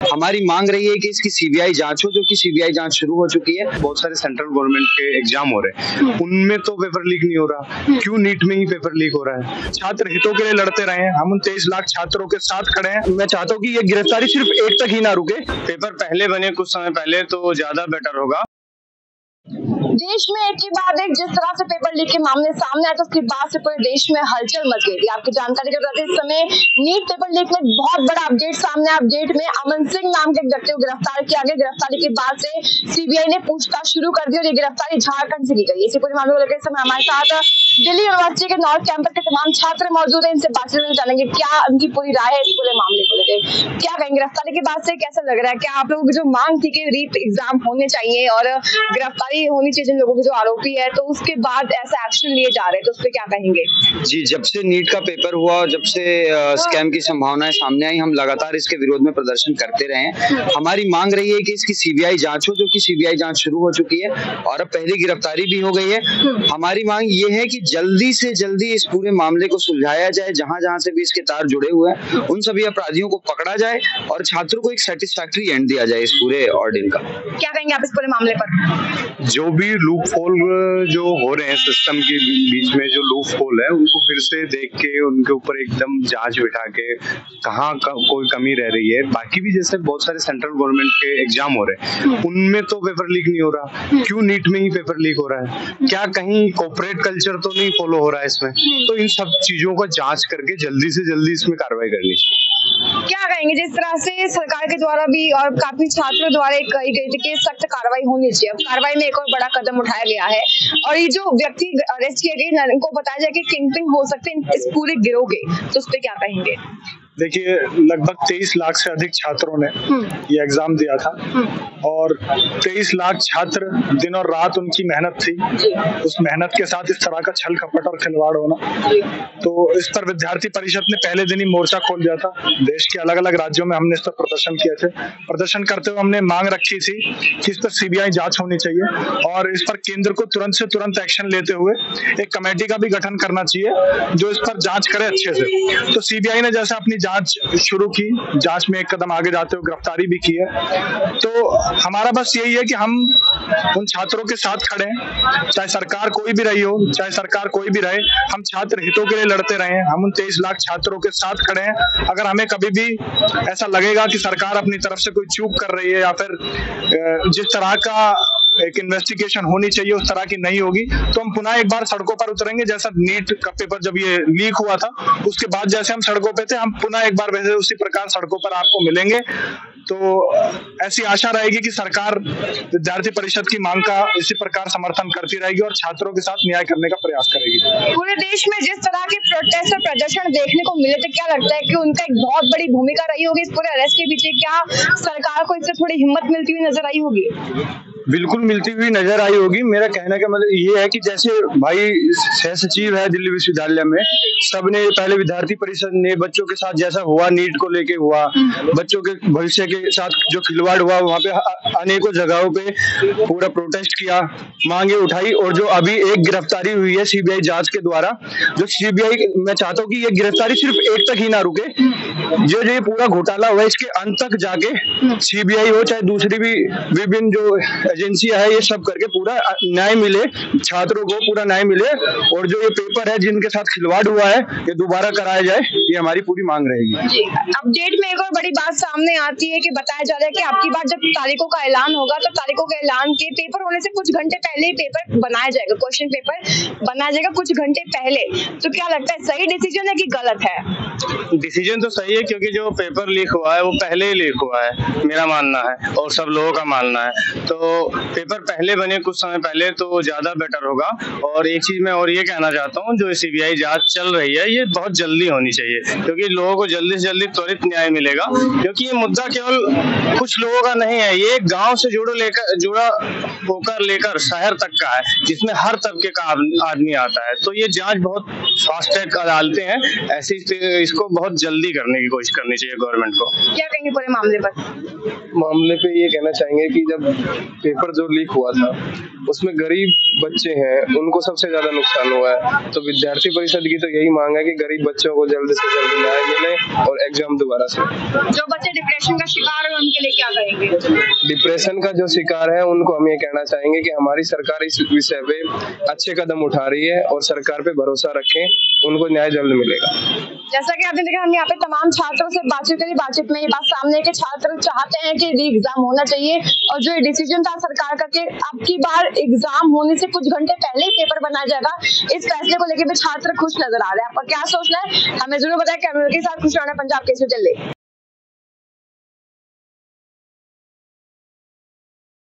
हमारी मांग रही है कि इसकी सीबीआई जांच हो, जो कि सीबीआई जांच शुरू हो चुकी है। बहुत सारे सेंट्रल गवर्नमेंट के एग्जाम हो रहे हैं, उनमें तो पेपर लीक नहीं हो रहा, क्यों नीट में ही पेपर लीक हो रहा है? छात्र हितों के लिए लड़ते रहे हैं, हम उन 23 लाख छात्रों के साथ खड़े हैं। मैं चाहता हूँ कि ये गिरफ्तारी सिर्फ एक तक ही ना रुके। पेपर पहले बने कुछ समय पहले तो ज्यादा बेटर होगा। देश में एक के बाद एक जिस तरह से पेपर लीक के मामले सामने आए तो उसके बाद से पूरे देश में हलचल मच गई थी। आपकी जानकारी के बाद इस समय नीट पेपर लीक में बहुत बड़ा अपडेट सामने आया। अपडेट में अमन सिंह नाम के व्यक्ति को गिरफ्तार किया गया। गिरफ्तारी के बाद से सीबीआई ने पूछताछ शुरू कर दी और ये गिरफ्तारी झारखंड से की गई। इसी पूरे मामले को लेकर इस समय हमारे साथ दिल्ली यूनिवर्सिटी के नॉर्थ कैंपस के तमाम छात्र मौजूद है। इनसे बातचीत में जानेंगे क्या उनकी पूरी राय है इस पूरे मामले को लेकर। क्या कहेंगे, गिरफ्तारी के बाद से कैसा लग रहा है? क्या आप लोगों की जो मांग थी कि रीट एग्जाम होने चाहिए और गिरफ्तारी होनी चाहिए जिन लोगों के जो आरोपी है, तो उसके बाद ऐसा एक्शन लिए जा रहे हैं, तो उस पर क्या कहेंगे? जी, जब से नीट का पेपर हुआ और जब से स्कैम की संभावनाएं सामने आई, हम लगातार इसके विरोध में प्रदर्शन करते रहे हैं। हमारी मांग रही है कि इसकी सीबीआई जांच हो, जो कि सीबीआई जांच शुरू हो चुकी है और अब पहली गिरफ्तारी भी हो गई है। हमारी मांग ये है कि जल्दी से जल्दी इस पूरे मामले को सुलझाया जाए। जहां जहां से भी इसके तार जुड़े हुए हैं उन सभी अपराधियों को पकड़ा जाए और छात्रों को एक सेटिस्फैक्टरी एंड दिया जाए इस पूरे ऑर्डिन का। क्या कहेंगे आप इस पूरे मामले पर? जो भी लूप होल जो हो रहे हैं सिस्टम के बीच में, जो लूप होल है उनको फिर से देख के उनके ऊपर एकदम जांच बिठा के कहाँ कोई कमी रह रही है। बाकी भी जैसे बहुत सारे सेंट्रल गवर्नमेंट के एग्जाम हो रहे हैं, उनमें तो पेपर लीक नहीं हो रहा, क्यों नीट में ही पेपर लीक हो रहा है? क्या कहीं कॉर्पोरेट कल्चर तो नहीं फॉलो हो रहा है इसमें? तो इन सब चीजों का जांच करके जल्दी से जल्दी इसमें कार्रवाई करनी चाहिए। क्या कहेंगे, जिस तरह से सरकार के द्वारा भी और काफी छात्रों द्वारा कही गई थी कि सख्त कार्रवाई होनी चाहिए, अब कार्रवाई में एक और बड़ा कदम उठाया गया है और ये जो व्यक्ति अरेस्ट किए गए इनको बताया जाए कि किंगपिन हो सकते हैं इस पूरे गिरोह के, तो उस पर क्या कहेंगे? देखिए, लगभग 23 लाख से अधिक छात्रों ने ये एग्जाम दिया था और 23 लाख छात्र, दिन और रात उनकी मेहनत थी। उस मेहनत के साथ इस तरह का छल कपट और खिलवाड़ होना, तो इस पर विद्यार्थी परिषद ने पहले दिन ही मोर्चा खोल दिया था। देश के अलग अलग राज्यों में हमने इस पर प्रदर्शन किए थे। प्रदर्शन करते हुए हमने मांग रखी थी कि इस पर सीबीआई जांच होनी चाहिए और इस पर केंद्र को तुरंत से तुरंत एक्शन लेते हुए एक कमेटी का भी गठन करना चाहिए जो इस पर जांच करे अच्छे से। तो सीबीआई ने जैसे अपनी जांच शुरू की, जांच में एक कदम आगे जाते हुए गिरफ्तारी भी की है। तो हमारा बस यही है कि हम उन छात्रों के साथ खड़े हैं, चाहे सरकार कोई भी रही हो, चाहे सरकार कोई भी रहे, हम छात्र हितों के लिए लड़ते रहे हैं। हम उन 23 लाख छात्रों के साथ खड़े हैं। अगर हमें कभी भी ऐसा लगेगा कि सरकार अपनी तरफ से कोई चूक कर रही है या फिर जिस तरह का एक इन्वेस्टिगेशन होनी चाहिए उस तरह की नहीं होगी, तो हम पुनः एक बार सड़कों पर उतरेंगे। जैसा नीट का पेपर जब ये लीक हुआ था उसके बाद जैसे हम सड़कों पे थे, हम पुनः एक बार वैसे उसी प्रकार सड़कों पर आपको मिलेंगे। तो ऐसी आशा रहेगी कि सरकार विद्यार्थी परिषद की मांग का इसी प्रकार समर्थन करती रहेगी और छात्रों के साथ न्याय करने का प्रयास करेगी। पूरे देश में जिस तरह के प्रोटेस्ट और प्रदर्शन देखने को मिले थे, क्या लगता है कि उनका एक बहुत बड़ी भूमिका रही होगी इस पूरे अरेस्ट के पीछे? क्या सरकार को इससे थोड़ी हिम्मत मिलती हुई नजर आई होगी? बिल्कुल मिलती हुई नजर आई होगी। मेरा कहने का मतलब ये है कि जैसे भाई सह सचिव है दिल्ली विश्वविद्यालय में, सबने पहले विद्यार्थी परिषद ने बच्चों के साथ जैसा हुआ, नीट को लेके हुआ, बच्चों के भविष्य के साथ जो खिलवाड़ हुआ, वहाँ पे अनेकों जगहों पे पूरा प्रोटेस्ट किया, मांगे उठाई और जो अभी एक गिरफ्तारी हुई है सीबीआई जांच के द्वारा, जो सीबीआई, मैं चाहता हूँ कि ये गिरफ्तारी सिर्फ एक तक ही ना रुके, जो ये पूरा घोटाला हुआ इसके अंत तक जाके सीबीआई हो चाहे दूसरी भी विभिन्न जो एजेंसियां है, ये सब करके पूरा न्याय मिले, छात्रों को पूरा न्याय मिले और जो ये पेपर है जिनके साथ खिलवाड़ हुआ है ये दोबारा कराया जाए, ये हमारी पूरी मांग रहेगी। अपडेट में एक और बड़ी बात सामने आती है कि बताया जा रहा है कि आपकी बार जब तारीखों का ऐलान होगा तो तारीखों के ऐलान के पेपर होने से कुछ घंटे पहले ही पेपर बनाया जाएगा, क्वेश्चन पेपर बनाया जाएगा कुछ घंटे पहले। तो क्या लगता है, सही डिसीजन है कि गलत है? डिसीजन तो सही है क्योंकि जो पेपर लीक हुआ है वो पहले ही लीक हुआ है, मेरा मानना है और सब लोगों का मानना है। तो पेपर पहले बने कुछ समय पहले तो ज्यादा बेटर होगा। और एक चीज मैं और ये कहना चाहता हूँ, जो सीबीआई जांच चल रही है ये बहुत जल्दी होनी चाहिए क्योंकि लोगों को जल्दी से जल्दी त्वरित न्याय मिलेगा। क्योंकि ये मुद्दा केवल कुछ लोगों का नहीं है, ये गांव से जुड़ा होकर लेकर शहर तक का है जिसमें हर तबके का आदमी आता है। तो ये जांच बहुत फास्ट ट्रैक अदालतें हैं, ऐसी इसको बहुत जल्दी करने की कोशिश करनी चाहिए गवर्नमेंट को। क्या कहेंगे पूरे मामले पर? मामले पे ये कहना चाहेंगे कि जब पेपर जो लीक हुआ था उसमें गरीब बच्चे हैं, उनको सबसे ज्यादा नुकसान हुआ है। तो विद्यार्थी परिषद की तो यही मांग है कि गरीब बच्चों को जल्द से जल्द न्याय मिले और एग्जाम दोबारा से। जो बच्चे डिप्रेशन का शिकार है उनके लिए क्या करेंगे? डिप्रेशन का जो शिकार है उनको हम ये कहना चाहेंगे कि हमारी सरकार इस विषय पे अच्छे कदम उठा रही है और सरकार पे भरोसा रखें, उनको न्याय जल्द मिलेगा। जैसा कि आपने देखा, हम यहाँ पे तमाम छात्रों से बातचीत करी। बातचीत में ये बात सामने है कि छात्र चाहते हैं कि री एग्जाम होना चाहिए और जो डिसीजन था सरकार का कि अब की बार एग्जाम होने से कुछ घंटे पहले ही पेपर बनाया जाएगा, इस फैसले को लेकर भी छात्र खुश नजर आ रहे हैं। आपका क्या सोचना है हमें जरूर बताएं। कैमरे के साथ खुश रहना, पंजाब केसरी दिल्ली।